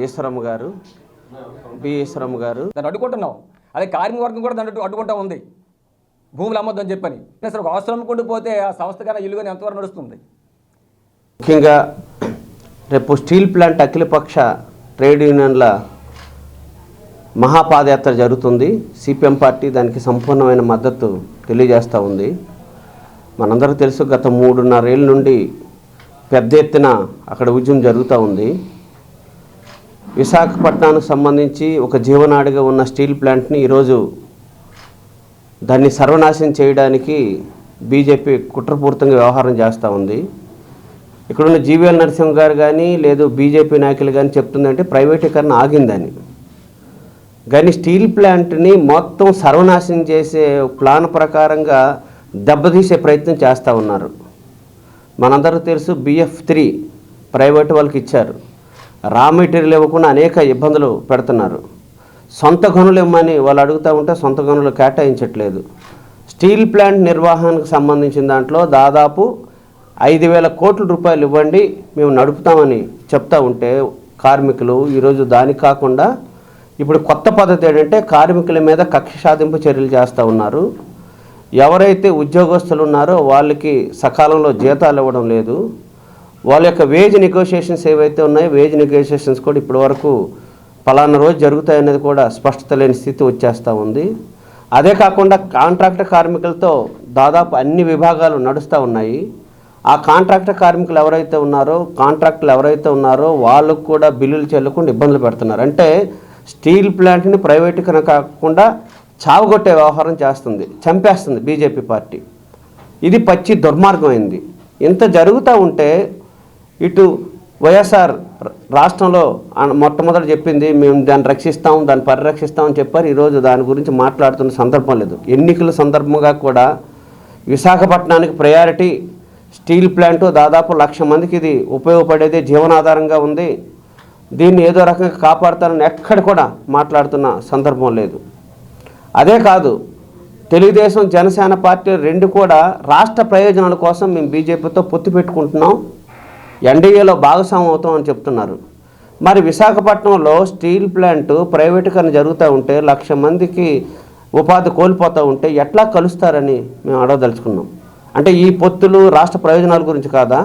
ఈశ్వరమ్మ గారు, బి ఈశ్వరమ్మ గారు దాన్ని అడ్డుకుంటున్నాం. అదే కార్మిక వర్గం కూడా దాన్ని అడ్డుకుంటా ఉంది, భూములు అమ్మొద్దని చెప్పని. అసలు ఒక అవసరం అమ్ముకుంటూ పోతే ఆ సంస్థ కన్నా ఇల్లు కానీ ఎంతవరకు నడుస్తుంది? ముఖ్యంగా రేపు స్టీల్ ప్లాంట్ అఖిలపక్ష ట్రేడ్ యూనియన్ల మహాపాదయాత్ర జరుగుతుంది. సిపిఎం పార్టీ దానికి సంపూర్ణమైన మద్దతు తెలియజేస్తూ ఉంది. మనందరికీ తెలుసు, గత 3.5 ఏళ్ళ నుండి పెద్ద ఎత్తున అక్కడ ఉద్యమం జరుగుతూ ఉంది. విశాఖపట్నానికి సంబంధించి ఒక జీవనాడిగా ఉన్న స్టీల్ ప్లాంట్ని ఈరోజు దాన్ని సర్వనాశనం చేయడానికి బీజేపీ కుట్రపూరితంగా వ్యవహారం చేస్తూ ఉంది. ఇక్కడున్న జీవీఎల్ నరసింహ గారు కానీ లేదు బీజేపీ నాయకులు కానీ చెప్తుందంటే ప్రైవేటీకరణ ఆగిందని. కానీ స్టీల్ ప్లాంట్ని మొత్తం సర్వనాశనం చేసే ప్లాన్ ప్రకారంగా దెబ్బతీసే ప్రయత్నం చేస్తూ ఉన్నారు. మనందరికీ తెలుసు, BF3 ప్రైవేట్ వాళ్ళకి ఇచ్చారు. రా మెటీరియల్ ఇవ్వకుండా అనేక ఇబ్బందులు పెడుతున్నారు. సొంత గనులు ఇవ్వమని వాళ్ళు అడుగుతూ ఉంటే సొంత గనులు కేటాయించట్లేదు. స్టీల్ ప్లాంట్ నిర్వహణకు సంబంధించిన దాంట్లో దాదాపు 5,000 కోట్ల రూపాయలు ఇవ్వండి మేము నడుపుతామని చెప్తా ఉంటే కార్మికులు ఈరోజు దానికి కాకుండా ఇప్పుడు కొత్త పద్ధతి ఏంటంటే కార్మికుల మీద కక్ష సాధింపు చర్యలు చేస్తూ ఉన్నారు. ఎవరైతే ఉద్యోగస్తులు ఉన్నారో వాళ్ళకి సకాలంలో జీతాలు ఇవ్వడం లేదు. వాళ్ళ యొక్క వేజ్ నెగోషియేషన్స్ ఏవైతే ఉన్నాయో వేజ్ నెగోషియేషన్స్ కూడా ఇప్పటివరకు పలానా రోజు జరుగుతాయనేది కూడా స్పష్టత లేని స్థితి వచ్చేస్తూ ఉంది. అదే కాకుండా కాంట్రాక్టర్ కార్మికులతో దాదాపు అన్ని విభాగాలు నడుస్తూ ఉన్నాయి. ఆ కాంట్రాక్టర్ కార్మికులు ఎవరైతే ఉన్నారో వాళ్ళకు కూడా బిల్లులు చెల్లకుండా ఇబ్బందులు పెడుతున్నారు. అంటే స్టీల్ ప్లాంట్ని ప్రైవేటీకరణ కాకుండా చావగొట్టే వ్యవహారం చేస్తుంది, చంపేస్తుంది బీజేపీ పార్టీ. ఇది పచ్చి దుర్మార్గమైంది. ఇంత జరుగుతూ ఉంటే ఇటు వైఎస్ఆర్ రాష్ట్రంలో మొట్టమొదటి చెప్పింది మేము దాన్ని రక్షిస్తాం, దాన్ని పరిరక్షిస్తామని చెప్పారు. ఈరోజు దాని గురించి మాట్లాడుతున్న సందర్భం లేదు. ఎన్నికల సందర్భంగా కూడా విశాఖపట్నానికి ప్రయారిటీ స్టీల్ ప్లాంటు దాదాపు 1,00,000 మందికి ఇది ఉపయోగపడేది, జీవనాధారంగా ఉంది, దీన్ని ఏదో రకంగా కాపాడుతారని ఎక్కడ కూడా మాట్లాడుతున్న సందర్భం లేదు. అదే కాదు, తెలుగుదేశం జనసేన పార్టీ రెండు కూడా రాష్ట్ర ప్రయోజనాల కోసం మేము బీజేపీతో పొత్తు పెట్టుకుంటున్నాం, ఎన్డీఏలో భాగస్వామ్యం అవుతాం అని చెప్తున్నారు. మరి విశాఖపట్నంలో స్టీల్ ప్లాంటు ప్రైవేటీకరణ జరుగుతూ ఉంటే 1,00,000 మందికి ఉపాధి కోల్పోతూ ఉంటే ఎట్లా కలుస్తారని మేము అడగదలుచుకున్నాం. అంటే ఈ పొత్తులు రాష్ట్ర ప్రయోజనాల గురించి కాదా?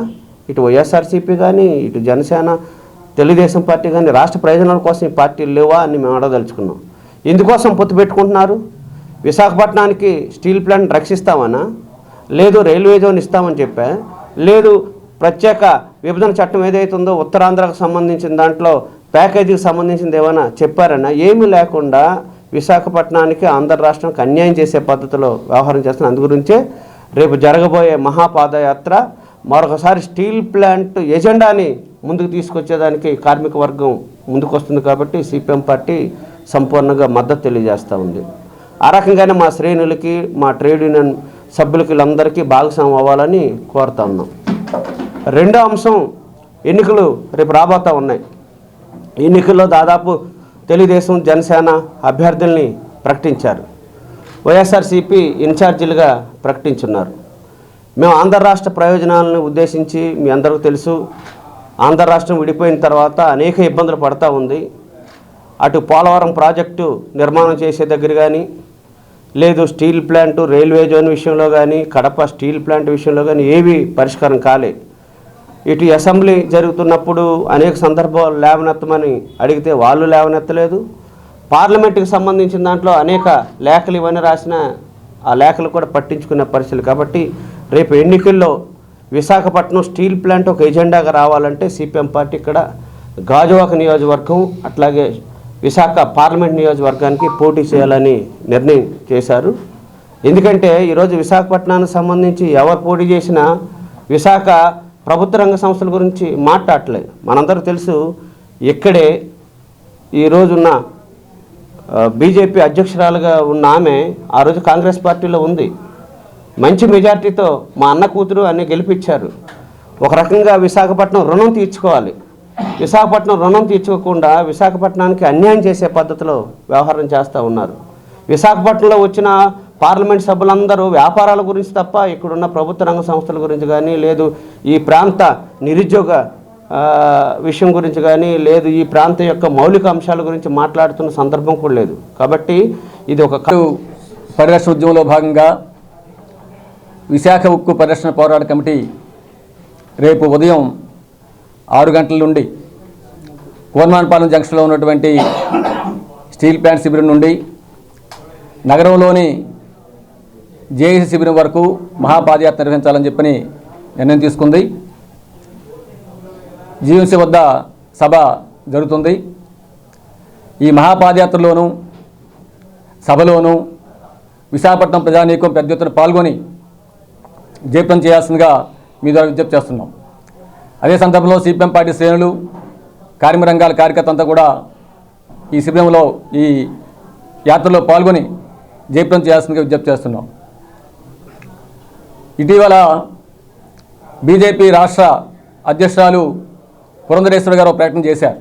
ఇటు వైఎస్ఆర్సీపీ కానీ ఇటు జనసేన తెలుగుదేశం పార్టీ కానీ రాష్ట్ర ప్రయోజనాల కోసం ఈ పార్టీలు లేవా అని మేము అడగదలుచుకున్నాం. ఎందుకోసం పొత్తు పెట్టుకుంటున్నారు? విశాఖపట్నానికి స్టీల్ ప్లాంట్ రక్షిస్తామనా, లేదు రైల్వే జోన్ ఇస్తామని చెప్పా, లేదు ప్రత్యేక విభజన చట్టం ఏదైతుందో ఉత్తరాంధ్రకు సంబంధించిన దాంట్లో ప్యాకేజీకి సంబంధించింది ఏమైనా చెప్పారన్నా? ఏమీ లేకుండా విశాఖపట్నానికి ఆంధ్ర రాష్ట్రానికి అన్యాయం చేసే పద్ధతిలో వ్యవహారం చేస్తున్నారు. అందుగురించే రేపు జరగబోయే మహాపాదయాత్ర మరొకసారి స్టీల్ ప్లాంట్ ఎజెండాని ముందుకు తీసుకొచ్చేదానికి కార్మిక వర్గం ముందుకు వస్తుంది. కాబట్టి సిపిఎం పార్టీ సంపూర్ణంగా మద్దతు తెలియజేస్తూ ఉంది. ఆ రకంగానే మా శ్రేణులకి మా ట్రేడ్ యూనియన్ సభ్యులకి వీళ్ళందరికీ భాగస్వామ్యం అవ్వాలని కోరుతా ఉన్నాం. రెండో అంశం, ఎన్నికలు రేపు రాబోతూ ఉన్నాయి. ఎన్నికల్లో దాదాపు తెలుగుదేశం జనసేన అభ్యర్థుల్ని ప్రకటించారు, వైఎస్ఆర్సీపీ ఇన్ఛార్జీలుగా ప్రకటించున్నారు. మేము ఆంధ్ర రాష్ట్ర ప్రయోజనాలను ఉద్దేశించి మీ అందరికీ తెలుసు, ఆంధ్ర రాష్ట్రం విడిపోయిన తర్వాత అనేక ఇబ్బందులు పడుతూ ఉంది. అటు పోలవరం ప్రాజెక్టు నిర్మాణం చేసే దగ్గర కానీ, లేదు స్టీల్ ప్లాంటు రైల్వే జోన్ విషయంలో కానీ, కడప స్టీల్ ప్లాంట్ విషయంలో కానీ ఏవి పరిష్కారం కాలే. ఇటు అసెంబ్లీ జరుగుతున్నప్పుడు అనేక సందర్భాలు లేవనెత్తమని అడిగితే వాళ్ళు లేవనెత్తలేదు. పార్లమెంటుకి సంబంధించిన దాంట్లో అనేక లేఖలు ఇవన్నీ రాసిన ఆ లేఖలు కూడా పట్టించుకునే పరిస్థితులు. కాబట్టి రేపు ఎన్నికల్లో విశాఖపట్నం స్టీల్ ప్లాంట్ ఒక ఎజెండాగా రావాలంటే సిపిఎం పార్టీ ఇక్కడ గాజువాక నియోజకవర్గం అట్లాగే విశాఖ పార్లమెంట్ నియోజకవర్గానికి పోటీ చేయాలని నిర్ణయం చేశారు. ఎందుకంటే ఈరోజు విశాఖపట్నానికి సంబంధించి ఎవరు పోటీ చేసినా విశాఖ ప్రభుత్వ రంగ సంస్థల గురించి మాట్లాడట్లేదు. మనందరూ తెలుసు, ఇక్కడే ఈరోజున్న బీజేపీ అధ్యక్షురాలుగా ఉన్న ఆమె ఆ రోజు కాంగ్రెస్ పార్టీలో ఉంది. మంచి మెజార్టీతో మా అన్న కూతురు అన్నీ గెలిపించారు. ఒక రకంగా విశాఖపట్నం రుణం తీర్చుకోవాలి. విశాఖపట్నం రుణం తీర్చుకోకుండా విశాఖపట్నానికి అన్యాయం చేసే పద్ధతిలో వ్యవహారం చేస్తూ ఉన్నారు. విశాఖపట్నంలో వచ్చిన పార్లమెంట్ సభ్యులందరూ వ్యాపారాల గురించి తప్ప ఇక్కడున్న ప్రభుత్వ రంగ సంస్థల గురించి కానీ, లేదు ఈ ప్రాంత నిరుద్యోగ విషయం గురించి కానీ లేదు, ఈ ప్రాంతం యొక్క మౌలిక అంశాల గురించి మాట్లాడుతున్న సందర్భం కూడా లేదు. కాబట్టి ఇది ఒక పరిరక్షణ ఉద్యమంలో భాగంగా విశాఖ ఉక్కు పరిరక్షణ పోరాట కమిటీ రేపు ఉదయం 6 గంటల నుండి కోర్మాన్పాలెం జంక్షన్లో ఉన్నటువంటి స్టీల్ ప్లాంట్ శిబిరం నుండి నగరంలోని జేఏసీ శిబిరం వరకు మహాపాదయాత్ర నిర్వహించాలని చెప్పని నిర్ణయం తీసుకుంది. జీవీఎంసీ వద్ద సభ జరుగుతుంది. ఈ మహాపాదయాత్రలోనూ సభలోనూ విశాఖపట్నం ప్రజానీకం పెద్ద ఎత్తున పాల్గొని జయప్రదం చేయాల్సిందిగా మీ ద్వారా విజ్ఞప్తి చేస్తున్నాం. అదే సందర్భంలో సిపిఎం పార్టీ శ్రేణులు, కార్మిక రంగాల కార్యకర్తలంతా కూడా ఈ శిబిరంలో ఈ యాత్రలో పాల్గొని జయప్రదం చేయాల్సిందిగా విజ్ఞప్తి చేస్తున్నాం. ఇటీవల బీజేపీ రాష్ట్ర అధ్యక్షురాలు పురంధరేశ్వరి గారు ప్రకటన చేశారు.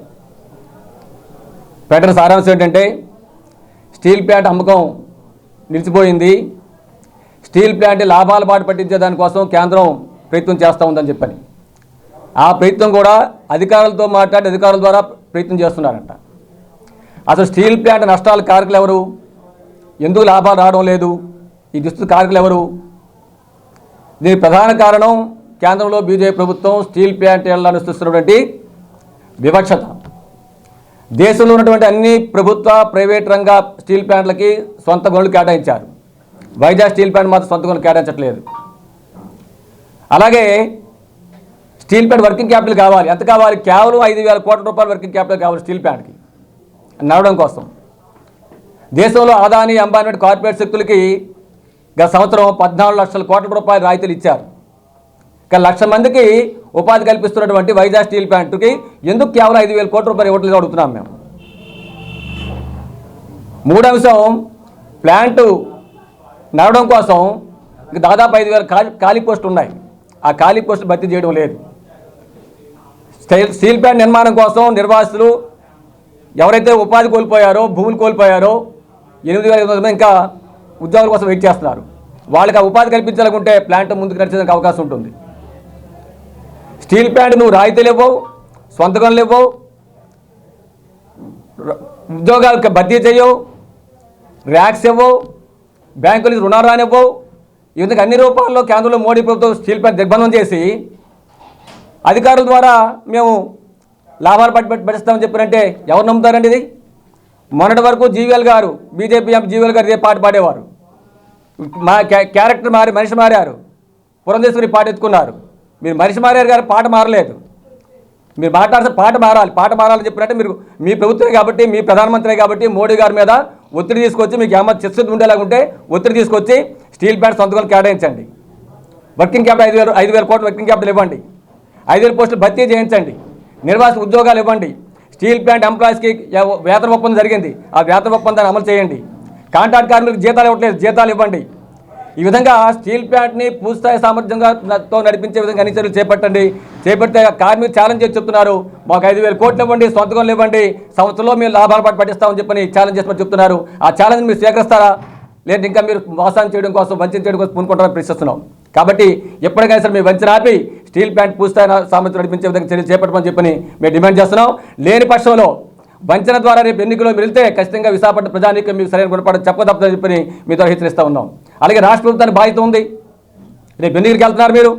ప్రకటన సారాంశం ఏంటంటే, స్టీల్ ప్లాంట్ అమ్మకం నిలిచిపోయింది, స్టీల్ ప్లాంట్ లాభాల బాట పట్టించే దానికోసం కేంద్రం ప్రయత్నం చేస్తూ ఉందని చెప్పని. ఆ ప్రయత్నం కూడా అధికారులతో మాట్లాడి అధికారుల ద్వారా ప్రయత్నం చేస్తున్నారంట. అసలు స్టీల్ ప్లాంట్ నష్టాల కారకులు ఎవరు? ఎందుకు లాభాలు రావడం లేదు? ఈ దుస్థితి కారకులు ఎవరు? దీనికి ప్రధాన కారణం కేంద్రంలో బీజేపీ ప్రభుత్వం స్టీల్ ప్లాంట్ అనుసరిస్తున్నటువంటి వివక్షత. దేశంలో ఉన్నటువంటి అన్ని ప్రభుత్వ ప్రైవేట్ రంగ స్టీల్ ప్లాంట్లకి సొంత గనులు కేటాయించారు. వైజాగ్ స్టీల్ ప్లాంట్ మాత్రం సొంత గనులు కేటాయించట్లేదు. అలాగే స్టీల్ ప్లాంట్ వర్కింగ్ క్యాపిటల్ కావాలి. ఎంత కావాలి? కేవలం 5,000 కోట్ల రూపాయల వర్కింగ్ క్యాపిటల్ కావాలి స్టీల్ ప్లాంట్కి నడవడం కోసం. దేశంలో అదానీ, అంబానీ వంటి కార్పొరేట్ శక్తులకి గత సంవత్సరం 14 లక్షల కోట్ల రూపాయల రాయితీలు ఇచ్చారు. కానీ 1,00,000 మందికి ఉపాధి కల్పిస్తున్నటువంటి వైజాగ్ స్టీల్ ప్లాంట్కి ఎందుకు కేవలం 5,000 కోట్ల రూపాయలు ఇవ్వట్లేదు అడుగుతున్నాం మేము. మూడో అంశం, ప్లాంటు నడవడం కోసం దాదాపు 5,000 ఖాళీ పోస్టులు ఉన్నాయి. ఆ ఖాళీ పోస్టులు భర్తీ చేయడం లేదు. స్టీల్ ప్లాంట్ నిర్మాణం కోసం నిర్వాసితులు ఎవరైతే ఉపాధి కోల్పోయారో, భూములు కోల్పోయారో 8,500 మంది ఇంకా ఉద్యోగాల కోసం వెయిట్ చేస్తున్నారు. వాళ్ళకి ఆ ఉపాధి కల్పించాలనుకుంటే ప్లాంట్ ముందుకు నడిచేందుకు అవకాశం ఉంటుంది. స్టీల్ ప్లాంట్ నువ్వు రాయితీలు ఇవ్వవు, సొంత గనులు ఇవ్వవు, ఉద్యోగాలకు భర్తీ చేయవు, ర్యాక్స్ ఇవ్వవు, బ్యాంకులకు రుణాలు రానివ్వవు. ఈ విధంగా అన్ని రూపాల్లో కేంద్రంలో మోడీ ప్రభుత్వం స్టీల్ ప్లాంట్ దిగ్బంధం చేసి అధికారుల ద్వారా మేము లాభాలు పట్టిస్తామని చెప్పారంటే ఎవరు నమ్ముతారండి ఇది? మొన్నటి వరకు జీవీఎల్ గారు, బీజేపీ ఎంపీ జీవీఎల్ గారు ఇదే పాట పాడేవారు. మా క్యారెక్టర్ మారి మనిషి మారారు. పురంధేశ్వరి పాట ఎత్తుకున్నారు. మీరు మనిషి మారారు గారు, పాట మారలేదు. మీరు మాట్లాడితే పాట మారాలని చెప్పినట్టే మీరు మీ ప్రభుత్వమే కాబట్టి, మీ ప్రధానమంత్రి కాబట్టి మోడీ గారి మీద ఒత్తిడి తీసుకొచ్చి మీకు ఏమన్నా చిత్తశుద్ధి ఉండేలాగుంటే ఒత్తిడి తీసుకొచ్చి స్టీల్ ప్లాంట్ సొంతగా కేటాయించండి. వర్కింగ్ క్యాపిటల్ 5,000 కోట్ల వర్కింగ్ క్యాపిటల్ ఇవ్వండి. 5,000 పోస్టులు భర్తీ చేయించండి. నిర్వాసిత ఉద్యోగాలు ఇవ్వండి. స్టీల్ ప్లాంట్ ఎంప్లాయీస్కి వేతన ఒప్పందం జరిగింది, ఆ వేతన ఒప్పందాన్ని అమలు చేయండి. కాంట్రాక్ట్ కార్మికులకు జీతాలు ఇవ్వట్లేదు, జీతాలు ఇవ్వండి. ఈ విధంగా స్టీల్ ప్లాంట్ని పూర్తిస్థాయి సామర్థ్యంగా నడిపించే విధంగా అన్ని చర్యలు చేపడితే కార్మికులు ఛాలెంజ్ చేసి చెప్తున్నారు, మాకు 5,000 కోట్లు ఇవ్వండి, సొంత గనులు ఇవ్వండి, సంవత్సరంలో మీరు లాభాల పాటు పట్టిస్తామని చెప్పని ఛాలెంజ్ చేసి చెప్తున్నారు. ఆ ఛాలెంజ్ మీరు స్వీకరిస్తారా, లేదా ఇంకా మీరు మోసాన్ని చేయడం కోసం, వంచన చేయడం కోసం పూనుకుంటారని ప్రశ్నిస్తున్నాం. కాబట్టి ఎప్పటికైనా సరే మీరు వంచన ఆపి స్టీల్ ప్లాంట్ పూర్తిస్థాయి సామర్థ్యం నడిపించే విధంగా చర్యలు చేపట్టమని చెప్పని మేము డిమాండ్ చేస్తున్నాం. లేని పక్షంలో వంచన ద్వారా రేపు ఎన్నికల్లో వెళ్తే ఖచ్చితంగా విశాఖపట్నం ప్రజానీకం మీకు సరైన గుణపాఠం చెప్పదప్పని చెప్పని మీతో హెచ్చరిస్తూ ఉన్నాం. అలాగే రాష్ట్ర ప్రభుత్వానికి బాధ్యత ఉంది. రేపు ఎన్నికలకు వెళ్తున్నారు మీరు.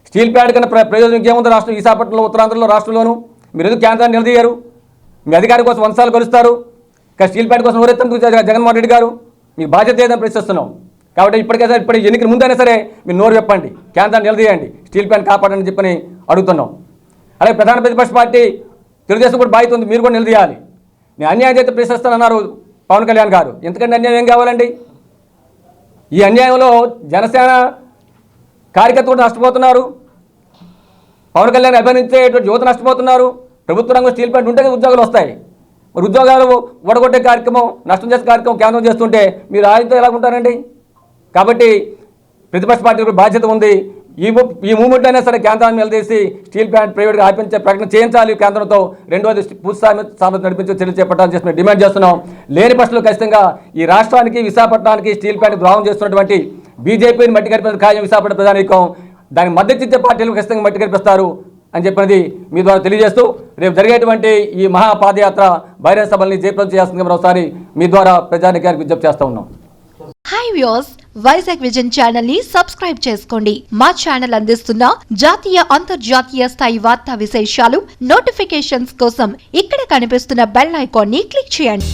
స్టీల్ ప్లాంట్ కన్నా ప్రయోజనం ఏముంది రాష్ట్రం? విశాఖపట్నంలో, ఉత్తరాంధ్రలో, రాష్ట్రంలోనూ మీరు ఎందుకు కేంద్రాన్ని నిలదీయారు? మీ అధికారి కోసం వంశాలు కలుస్తారు, కానీ స్టీల్ ప్లాంట్ కోసం ఊరెత్తందుకు జగన్మోహన్ రెడ్డి గారు? మీ బాధ్యత ఏదని ప్రశ్నిస్తున్నాం. కాబట్టి ఇప్పటికైనా ఇప్పుడు ఎన్నికల ముందైనా సరే మీరు నోరు చెప్పండి, కేంద్రాన్ని నిలదీయండి, స్టీల్ ప్లాంట్ కాపాడని చెప్పని అడుగుతున్నాం. అలాగే ప్రధాన ప్రతిపక్ష పార్టీ తెలుగుదేశం కూడా బాధ్యత ఉంది, మీరు కూడా నిలదీయాలి. నేను అన్యాయం చేస్తే ప్రశ్నిస్తానన్నారు పవన్ కళ్యాణ్ గారు. ఎందుకంటే అన్యాయం ఏం కావాలండి? ఈ అన్యాయంలో జనసేన కార్యకర్తలు కూడా నష్టపోతున్నారు, పవన్ కళ్యాణ్ అభినందించేటువంటి యువత నష్టపోతున్నారు. ప్రభుత్వ రంగం స్టీల్ ప్లాంట్ ఉంటే ఉద్యోగాలు వస్తాయి. మరి ఉద్యోగాలు ఓడగొట్టే కార్యక్రమం, నష్టం చేసే కార్యక్రమం కేంద్రం చేస్తుంటే మీరు రాజుతో ఎలా ఉంటారండి? కాబట్టి ప్రతిపక్ష పార్టీకి బాధ్యత ఉంది. ఈ మూమెంట్ అయినా సరే కేంద్రాన్ని నిలదీసి స్టీల్ ప్లాంట్ ప్రైవేట్గా ఆపించే ప్రకటన చేయించాలి కేంద్రంతో. రెండోది పూర్తి సామర్థ్యం నడిపించే చర్యలు చేపట్టాలని చేసి మేము డిమాండ్ చేస్తున్నాం. లేని పక్షంలో ఖచ్చితంగా ఈ రాష్ట్రానికి, విశాఖపట్నానికి స్టీల్ ప్లాంట్ ద్రోహం చేస్తున్నటువంటి బీజేపీని మట్టి కనిపించిన ఖాయం విశాఖపట్నం ప్రజానీకం దానికి మద్దతు ఇచ్చే పార్టీలు ఖచ్చితంగా మట్టి కనిపిస్తారు అని చెప్పినది మీ ద్వారా తెలియజేస్తూ రేపు జరిగేటువంటి ఈ మహా పాదయాత్ర బహిరంగ సభల్ని జయప్రదం చేయాల్సిందిగా మరోసారి మీ ద్వారా ప్రజానికానికి విజ్ఞప్తి చేస్తూ ఉన్నాం. Hi viewers, Vizag vision channel ని సబ్స్క్రైబ్ చేసుకోండి. మా ఛానల్ అందిస్తున్న జాతీయ అంతర్జాతీయ స్థాయి వార్తా విశేషాలు నోటిఫికేషన్స్ కోసం ఇక్కడ కనిపిస్తున్న బెల్ ఐకాన్ ని క్లిక్ చేయండి.